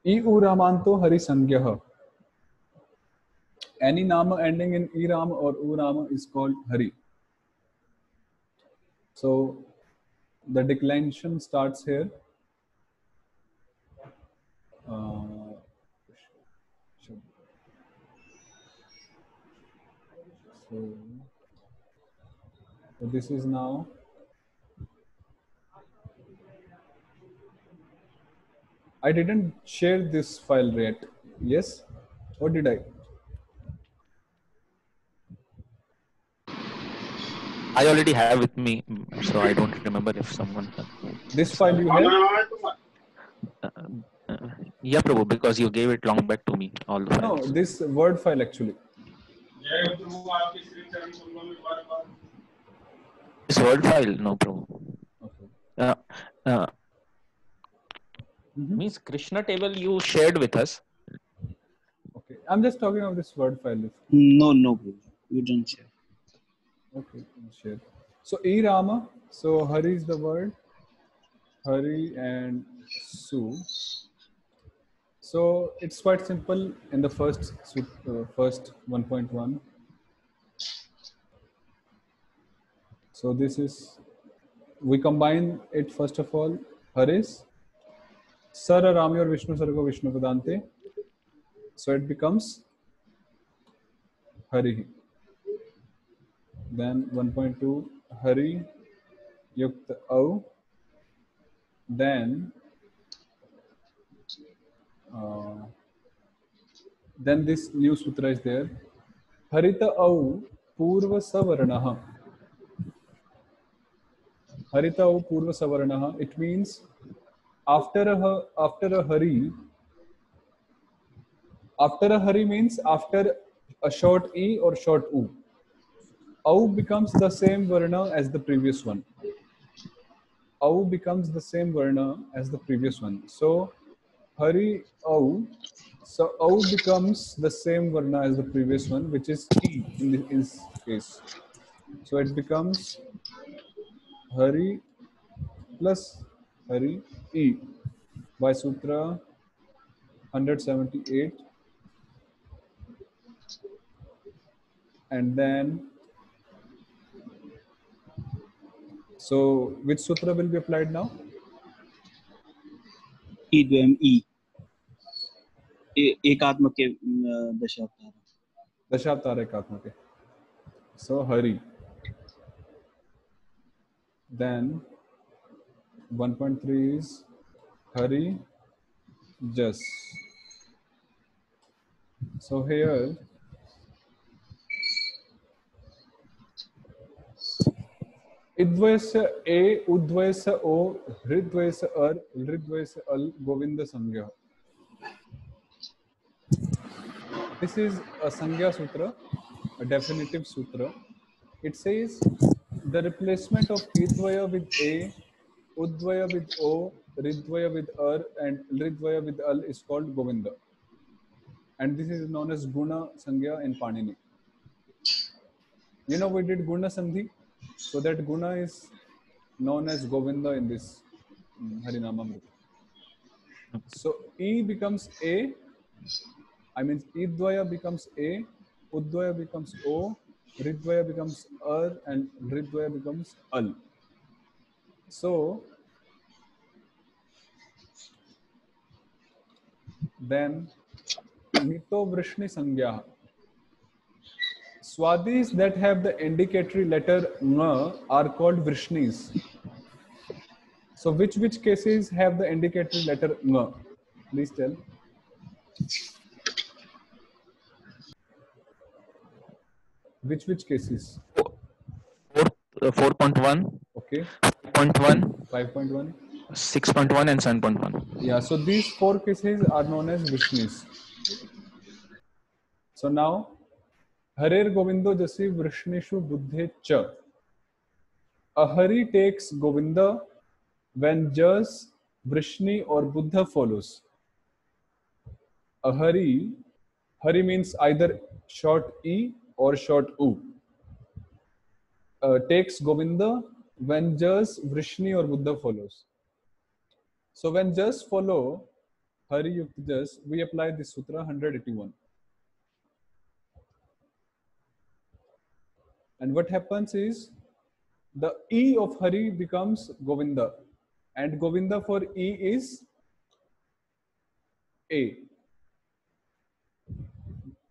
E uramanto hari sangyah. Any nama ending in e rama or u rama is called hari. So the declension starts here. So this is now I didn't share this file yet. Yes? Or did I? I already have with me, so I don't remember if someone. This file you have? Yeah, Prabhu, because you gave it long back to me, all the No, files. this Word file actually. This Word file, no, Prabhu. Okay. Means Krishna table you shared with us. Okay. I'm just talking of this Word file. No, you don't share. Okay, share. So E Rama. So Hari is the word. Hari and Su. So it's quite simple in the first 1.1. So this is, we combine it first of all. Haris, Sara Rami or Vishnu Sargo Vishnu Vedante. So it becomes Hari. Then 1.2 Hari Yukt Au. Then this new sutra is there. Harita Au Purva Savaranaha. Harita Au Purva Savaranaha. It means after a Hari. After a Hari means after a short E or short U. Au becomes the same varna as the previous one. Au becomes the same varna as the previous one. So Hari Au. So Au becomes the same varna as the previous one, which is E in this case. So it becomes Hari plus Hari E by Sutra 178. And then, so which sutra will be applied now? E. एकात्मक के दशावतार एकात्मक के. So Hari. Then 1.3 is Hari Jas. So here Idvayasya A, Udvayasya O, Hridvayasya Ar, Lridvayasya Al, Govinda Sangya. This is a Sangya Sutra, a definitive sutra. It says the replacement of Idvaya with A, Udvaya with O, Ridvaya with Ar, and Lridvaya with Al is called Govinda. And this is known as Guna Sangya in Panini. You know, we did Guna Sandhi, so that Guna is known as Govinda in this Harinamamrita. So E becomes A, I mean Idvaya becomes A, Udvaya becomes O, Ridvaya becomes Ar, and Ridvaya becomes Al. So then Nito Vrishni Sangya. Swadis that have the indicatory letter Ng are called Vrishnis. So which cases have the indicatory letter Ng? Please tell. Which cases? 4.1. Okay. 5.1. 5.1. 6.1 and 7.1. Yeah, so these 4 cases are known as Vrishnis. So now, Harer Govindo Jasi Vrishnishu Buddhe Cha. A Hari takes Govinda when Jas, Vrishni or Buddha follows. A Hari means either short E or short U. Takes Govinda when Jas, Vrishni or Buddha follows. So when Jas follow, Hari Yukt Jas, we apply this sutra 181. And what happens is the E of Hari becomes Govinda, and Govinda for E is A.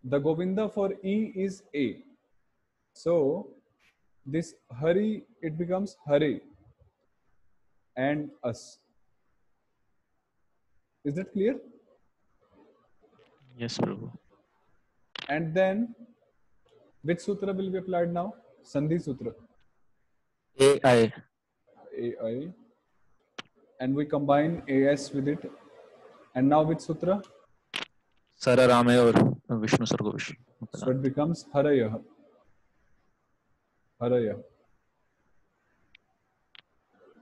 The Govinda for E is A. So this Hari, it becomes Hare and us. Is that clear? Yes, Prabhu. And then which sutra will be applied now? Sandhi Sutra. AI. AI. And we combine AS with it. And now which sutra? Sara Rame और Vishnu सर्गो Vishnu. So it becomes Harayah. Harayah.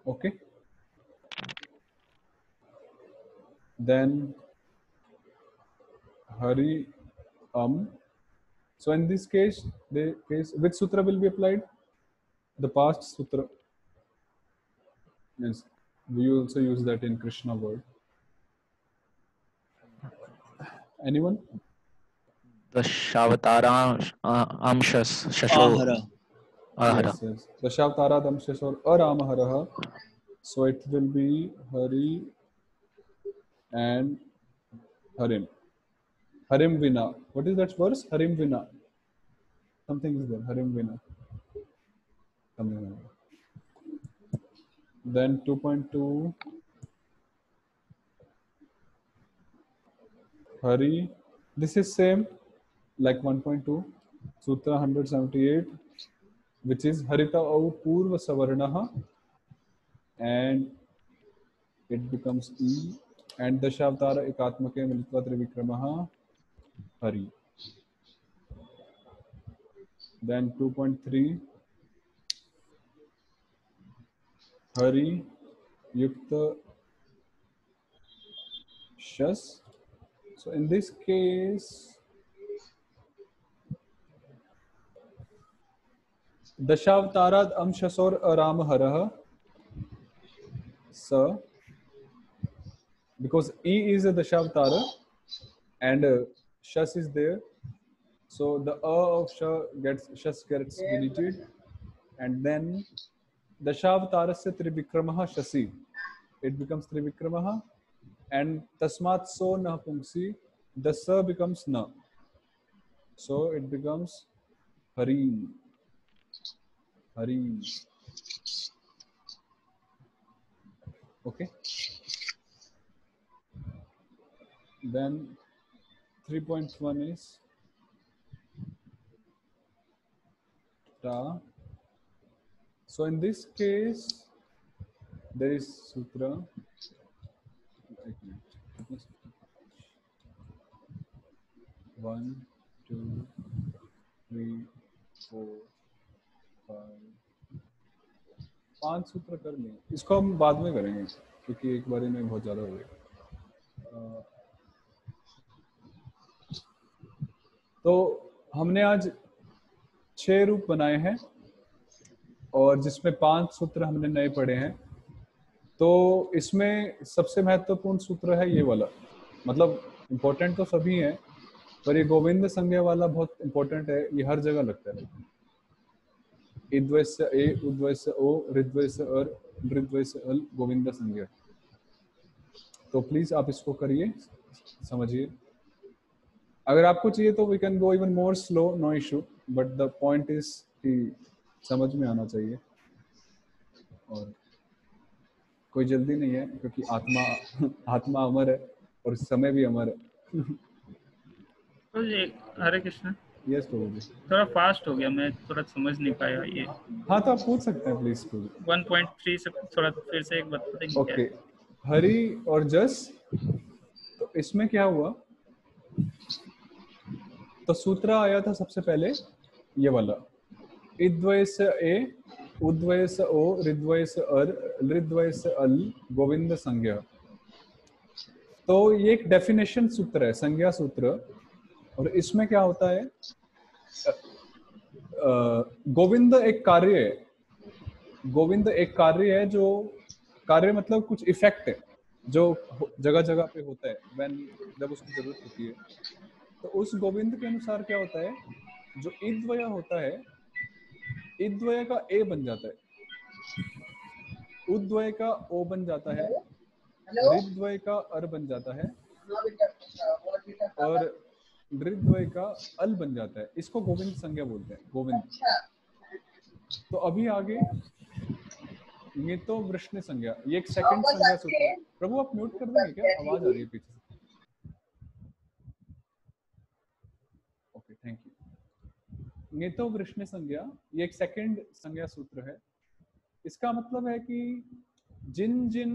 Okay. Then Hari So in this case, which sutra will be applied? The past sutra. Yes. We also use that in Krishna word. Anyone? Dashavatara Amshas Shasho Ahara. Ahara. Yes, yes. Dashavatara Damshes or Aramaharaha. So it will be Hari and Harim. Harim Vina. What is that verse? Harim Vina. Something is there. Harim Vina. Something like that. Then 2.2. Hari. This is same like 1.2. Sutra 178, which is Harita Au Purva Savarnaha, and it becomes E, and Dashavatara Ekatmake Militva Trivikramaha Hari. Then 2.3 Hari Yukta Shas. So in this case, Dashavatara Amshasor Aramaharaha. So because E is a Dashavatara and Shas is there, so the of Shas gets deleted, and then Dashavatara Trivikramaha Shasi, it becomes Trivikramaha, and Tasmat So Na Pungsi, the Sa becomes Na, so it becomes Harim. Harim. Okay. Then 3.1 is Ta. So in this case, there is sutra. One, two, three, four, five. 5 सूत्र कर लें. इसको हम बाद में करेंगे क्योंकि एक बारी में बहुत ज़्यादा हो गया. तो हमने आज 6 रूप बनाए हैं और जिसमें 5 सूत्र हमने नए पढ़े हैं. तो इसमें सबसे महत्वपूर्ण सूत्र है ये वाला. मतलब इम्पोर्टेंट तो सभी हैं, पर ये गोविंद संज्ञा वाला बहुत इम्पोर्टेंट है. ये हर जगह लगता है. इद्वैस्य ए, उद्वैस्य ओ, ऋद्वैस्य अर, ऋद्वैस्य अल, गोविंद संज्ञा. तो प्लीज आप इसको करिए, समझिए. अगर आपको चाहिए तो we can go even more slow, no issue, but the point is कि समझ में आना चाहिए. और कोई जल्दी नहीं है क्योंकि आत्मा अमर है और समय भी अमर है. तो ये हरे कृष्ण. यस प्रभु जी. थोड़ा फास्ट हो गया, मैं थोड़ा समझ नहीं पाया ये. हाँ तो आप पूछ सकते हैं प्लीज. 1.3 से थोड़ा फिर से एक बता देंगे. ओके. हरि और जस, तो इसमें क्या हुआ, तो सूत्र आया था सबसे पहले ये वाला, इद्वैस ए, उद्वैस ओ, ऋद्वैस अर, ऋद्वैस अल, गोविंद संज्ञा. तो ये एक डेफिनेशन सूत्र है, संज्ञा सूत्र. और इसमें क्या होता है, गोविंद एक कार्य है. गोविंद एक कार्य है, जो कार्य मतलब कुछ इफेक्ट है. जो जगह जगह पे होता है when जब उसकी जरूरत होती है, तो उस गोविंद के अनुसार क्या होता है, जो इद्वय होता है, इद्वय का ए बन जाता है, उद्वय का ओ बन जाता है, ऋद्वय का अर बन जाता है और ऋद्वय का अल बन जाता है। इसको गोविंद संज्ञा बोलते हैं, गोविंद। तो अभी आगे तो वृष्णि संज्ञा, ये एक सेकंड संज्ञा सूत्र है। प्रभु आप म्यूट कर देंगे क्या, आवाज आ रही है पीछे से। Okay thank you. तो वृष्णि संज्ञा ये एक सेकंड संज्ञा सूत्र है। इसका मतलब है कि जिन जिन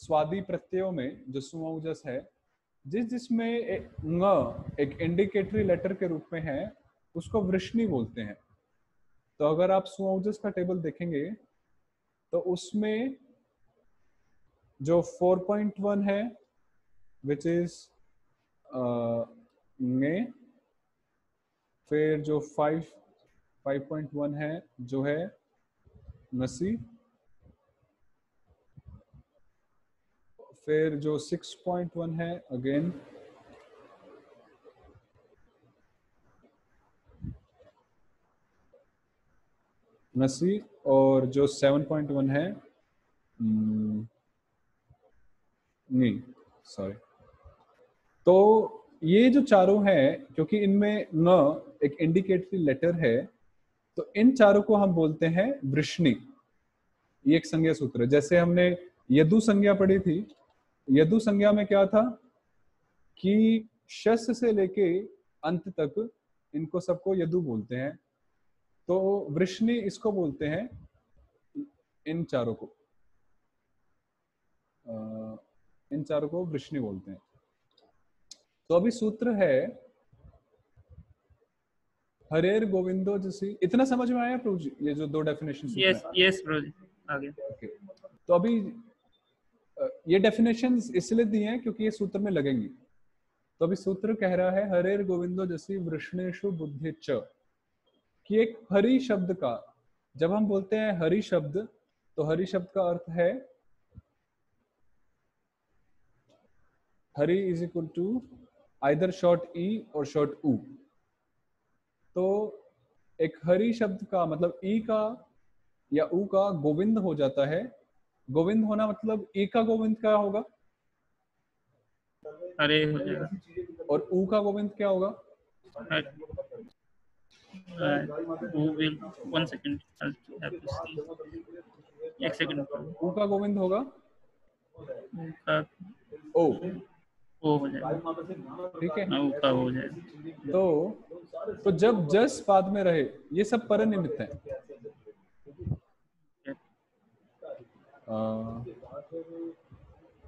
स्वादी प्रत्ययों में जो सुमौजस है, जिस जिसमें एक इंडिकेटरी लेटर के रूप में है, उसको वृष्णि बोलते हैं। तो अगर आप सुमौजस का टेबल देखेंगे तो उसमें जो 4.1 है विच इज ने, फिर जो 5.1 है जो है नसी, फिर जो 6.1 है अगेन नसी, और जो 7.1 है नहीं सॉरी। तो ये जो चारों हैं, क्योंकि इनमें न एक इंडिकेटरी लेटर है, तो इन चारों को हम बोलते हैं वृष्णि। ये एक संज्ञा सूत्र है। जैसे हमने यदु संज्ञा पढ़ी थी, यदु संज्ञा में क्या था कि शस से लेके अंत तक इनको सबको यदु बोलते हैं। तो वृष्णि इसको बोलते हैं, इन चारों को वृष्णि बोलते हैं। तो अभी सूत्र है हरेर गोविंदो जैसी। इतना समझ में आया प्रभु जी, ये जो दो डेफिनेशन? यस प्रभु जी, आगे। ओके, तो अभी ये डेफिनेशंस इसलिए दिए हैं क्योंकि ये सूत्र में लगेंगी। तो अभी सूत्र कह रहा है हरेर गोविंदो जैसी वृष्णेषु बुद्धि च, कि एक हरि शब्द का, जब हम बोलते हैं हरि शब्द, तो हरि शब्द का अर्थ है Hari is equal to either short ई और शॉर्ट ऊ। तो एक हरि शब्द का मतलब ई का या ऊ का गोविंद हो जाता है। गोविंद होना मतलब ई का गोविंद क्या होगा? हरे हो जाएगा। और ऊ का गोविंद क्या होगा? वन सेकंड, एक सेकंड। ऊ का गोविंद होगा ओ, ओ हो जाएगा, ठीक है। ऊ का हो जाएगा। तो जब जस बाद में रहे, ये सब परनिमित्त है।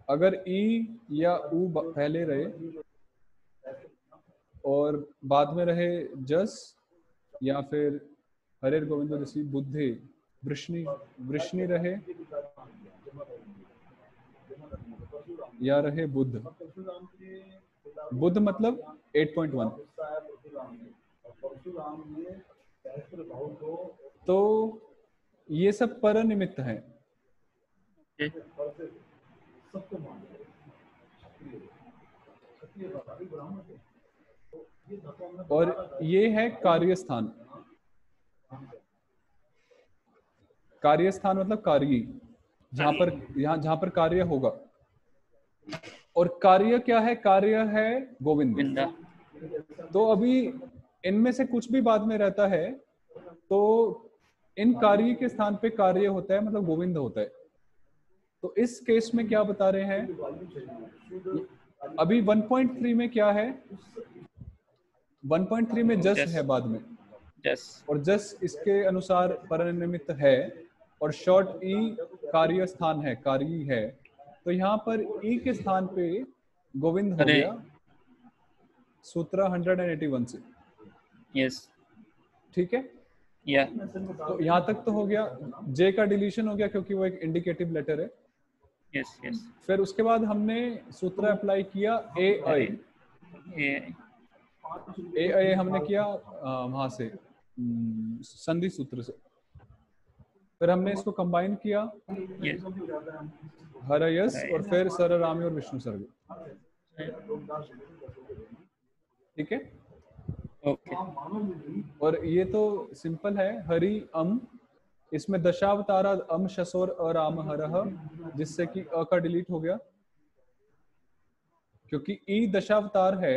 अगर ई या ऊ पहले रहे और बाद में रहे जस, या फिर हरेर गोविंदो जैसी बुद्धि वृष्णि रहे, या रहे बुद्ध। बुद्ध मतलब 8.1। तो ये सब परनिमित्त है। और ये है कार्यस्थान। कार्यस्थान मतलब कार्य, जहां पर कार्य होगा। और कार्य क्या है? कार्य है गोविंद। तो अभी इनमें से कुछ भी बाद में रहता है तो इन कार्य के स्थान पे कार्य होता है, मतलब गोविंद होता है। तो इस केस में क्या बता रहे हैं, अभी 1.3 में क्या है? 1.3 में जस है बाद में, और जस इसके अनुसार परनिमित्त है, और शॉर्ट ई कार्य स्थान है, कार्य है। तो यहाँ पर ई के स्थान पे गोविंद हो गया सूत्र 181 से। यस, ठीक है। या तो यहाँ तक तो हो गया। जे का डिलीशन हो गया क्योंकि वो एक इंडिकेटिव लेटर है। Yes yes. फिर उसके बाद हमने सूत्र अप्लाई किया ए आई। ए आई हमने किया वहां से संधि सूत्र से। फिर हमने इसको कंबाइन किया, Yes. हर यस और फिर सर रामी और विष्णु सर्ग। ठीक है, Okay. और ये तो सिंपल है। हरि अम, इसमें दशावतारा अम शसोर अराम हरह, जिससे कि अ का डिलीट हो गया, क्योंकि ई दशावतार है।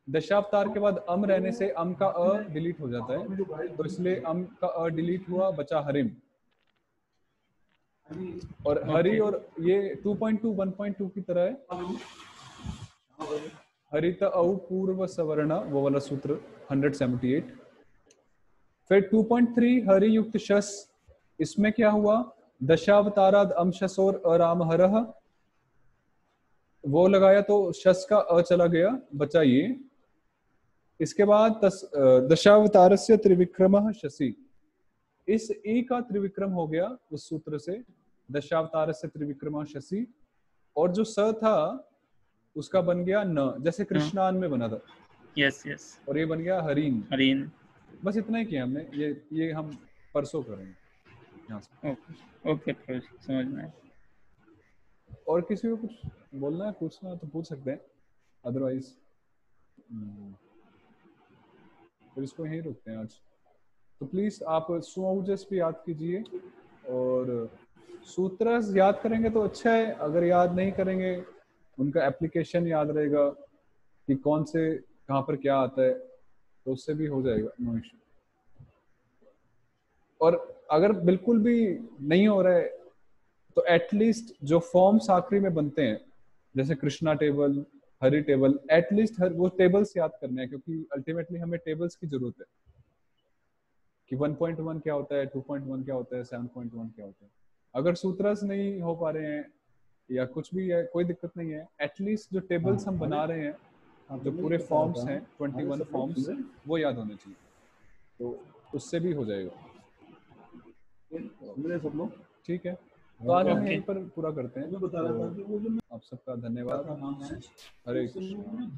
दशावतार के बाद अम रहने से अम का अ डिलीट हो जाता है, तो इसलिए अम का अ डिलीट हुआ, बचा हरिम। और हरि Okay. और ये 2.2 1.2 की तरह है। हरित औ पूर्व सवर्ण, वो वाला सूत्र 178। फिर 2.3 हरि युक्त शस, इसमें क्या हुआ, दशावताराद अम शसोर अराम हरह, वो लगाया तो शस का अ चला गया, बचा ये। इसके बाद दशावतारस्य त्रिविक्रमः शशि, इस ई का त्रिविक्रम हो गया उस सूत्र से, दशावतारस्य त्रिविक्रमः शशि। और जो स था उसका बन गया न, जैसे कृष्णान में बना था, Yes. Yes. और ये बन गया हरीन। Areen. बस इतना ही किया हमने, ये हम परसों करेंगे यहाँ से। Okay. Okay. Prabhu जी, समझ में आया। और किसी को कुछ बोलना है, पूछना है तो पूछ सकते हैं, अदरवाइज फिर इसको यहीं रुकते हैं आज। तो प्लीज आप सुओजस भी याद कीजिए, और सूत्र याद करेंगे तो अच्छा है, अगर याद नहीं करेंगे उनका एप्लीकेशन याद रहेगा कि कौन से कहाँ पर क्या आता है, तो उससे भी हो जाएगा, नो इशू। और अगर बिल्कुल भी नहीं हो रहा है तो एटलीस्ट जो फॉर्म्स आखिरी में बनते हैं, जैसे Krishna table, Hari table, at least वो टेबल्स याद करने हैं, क्योंकि अल्टीमेटली हमें टेबल्स की जरूरत है कि 1.1 क्या होता है, 2.1 क्या होता है, 7.1 क्या होता है। अगर सूत्रस नहीं हो पा रहे हैं या कुछ भी है, कोई दिक्कत नहीं है, एटलीस्ट जो टेबल्स हम बना रहे हैं, जो पूरे फॉर्म्स हैं 21 फॉर्म्स, वो याद होने चाहिए, तो उससे भी हो जाएगा। ठीक है, तो आज हम यहीं पर पूरा करते हैं। तो आप सबका धन्यवाद। हरे कृष्ण।